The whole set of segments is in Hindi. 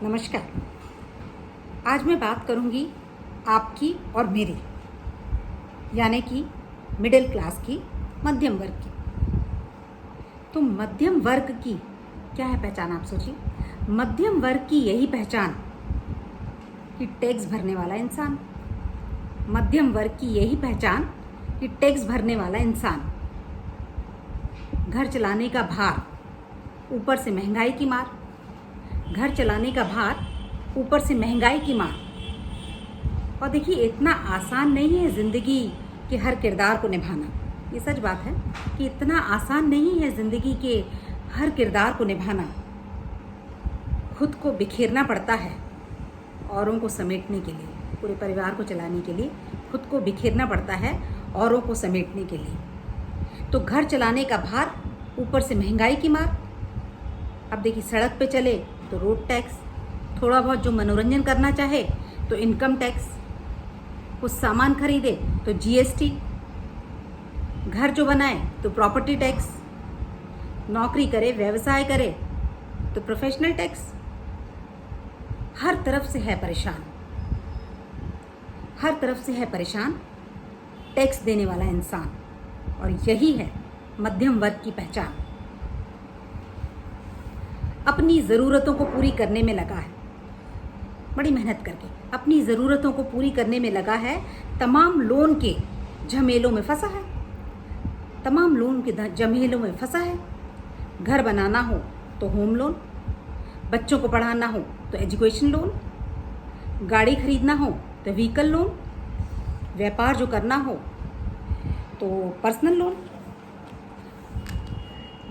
नमस्कार। आज मैं बात करूंगी आपकी और मेरी, यानी कि मिडिल क्लास की, मध्यम वर्ग की। तो मध्यम वर्ग की क्या है पहचान, आप सोचिए। मध्यम वर्ग की यही पहचान कि टैक्स भरने वाला इंसान। मध्यम वर्ग की यही पहचान कि टैक्स भरने वाला इंसान। घर चलाने का भार, ऊपर से महंगाई की मार। घर चलाने का भार, ऊपर से महंगाई की मार। और देखिए, इतना आसान नहीं है ज़िंदगी के हर किरदार को निभाना। ये सच बात है कि इतना आसान नहीं है ज़िंदगी के हर किरदार को निभाना। खुद को बिखेरना पड़ता है औरों को समेटने के लिए, पूरे परिवार को चलाने के लिए खुद को बिखेरना पड़ता है औरों को समेटने के लिए। तो घर चलाने का भार, ऊपर से महंगाई की मार। अब देखिए, सड़क पे चले तो रोड टैक्स, थोड़ा बहुत जो मनोरंजन करना चाहे तो इनकम टैक्स, कुछ सामान खरीदे तो जीएसटी, घर जो बनाए तो प्रॉपर्टी टैक्स, नौकरी करे, व्यवसाय करे तो प्रोफेशनल टैक्स। हर तरफ से है परेशान, हर तरफ से है परेशान टैक्स देने वाला इंसान। और यही है मध्यम वर्ग की पहचान। अपनी ज़रूरतों को पूरी करने में लगा है, बड़ी मेहनत करके अपनी ज़रूरतों को पूरी करने में लगा है। तमाम लोन के झमेलों में फंसा है, तमाम लोन के झमेलों में फंसा है। घर बनाना हो तो होम लोन, बच्चों को पढ़ाना हो तो एजुकेशन लोन, गाड़ी खरीदना हो तो व्हीकल लोन, व्यापार जो करना हो तो पर्सनल लोन।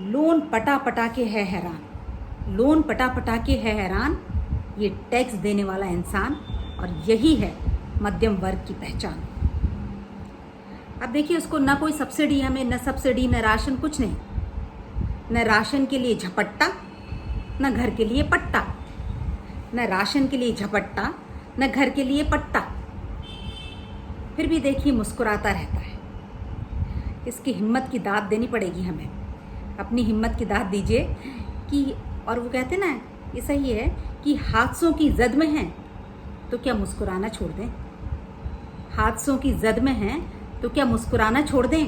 लोन पटा पटा के है हैरान, लोन पटा पटा के है हैरान ये टैक्स देने वाला इंसान। और यही है मध्यम वर्ग की पहचान। अब देखिए, उसको ना कोई सब्सिडी, हमें न सब्सिडी न राशन, कुछ नहीं। न राशन के लिए झपट्टा, न घर के लिए पट्टा। न राशन के लिए झपट्टा, न घर के लिए पट्टा। फिर भी देखिए मुस्कुराता रहता है। इसकी हिम्मत की दाद देनी पड़ेगी हमें, अपनी हिम्मत की दाद दीजिए कि, और वो कहते ना, ये सही है कि हादसों की जद में हैं तो क्या मुस्कुराना छोड़ दें। हादसों की जद में हैं तो क्या मुस्कुराना छोड़ दें।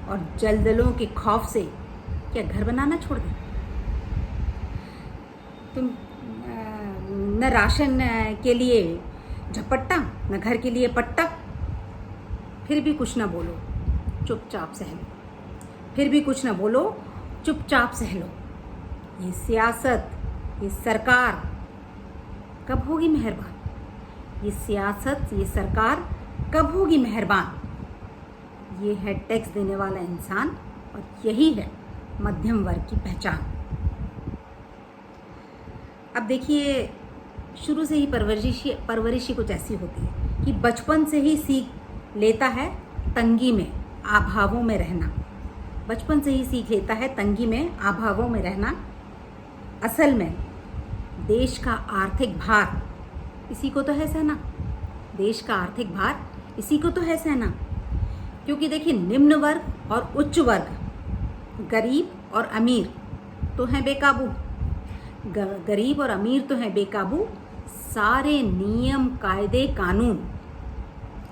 और जलजलों के खौफ से क्या घर बनाना छोड़ दें। तुम न राशन के लिए झपट्टा, न घर के लिए पट्टा। फिर भी कुछ ना बोलो, चुपचाप सह लो। फिर भी कुछ ना बोलो, चुपचाप सह लो। ये सियासत, ये सरकार कब होगी मेहरबान। ये सियासत, ये सरकार कब होगी मेहरबान। ये है टैक्स देने वाला इंसान, और यही है मध्यम वर्ग की पहचान। अब देखिए, शुरू से ही परवरिश कुछ ऐसी होती है कि बचपन से ही सीख लेता है तंगी में, अभावों में रहना। बचपन से ही सीख लेता है तंगी में, अभावों में रहना। असल में देश का आर्थिक भार इसी को तो है सहना। देश का आर्थिक भार इसी को तो है सहना। क्योंकि देखिए, निम्न वर्ग और उच्च वर्ग, गरीब और अमीर तो हैं बेकाबू। गरीब और अमीर तो हैं बेकाबू। सारे नियम, कायदे, कानून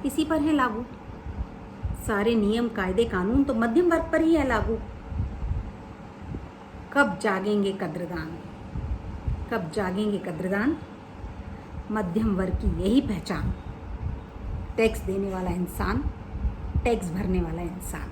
इसी पर हैं लागू। सारे नियम, कायदे, कानून तो मध्यम वर्ग पर ही है लागू। कब जागेंगे कद्रदान, कब जागेंगे कद्रदान। मध्यम वर्ग की यही पहचान, टैक्स देने वाला इंसान, टैक्स भरने वाला इंसान।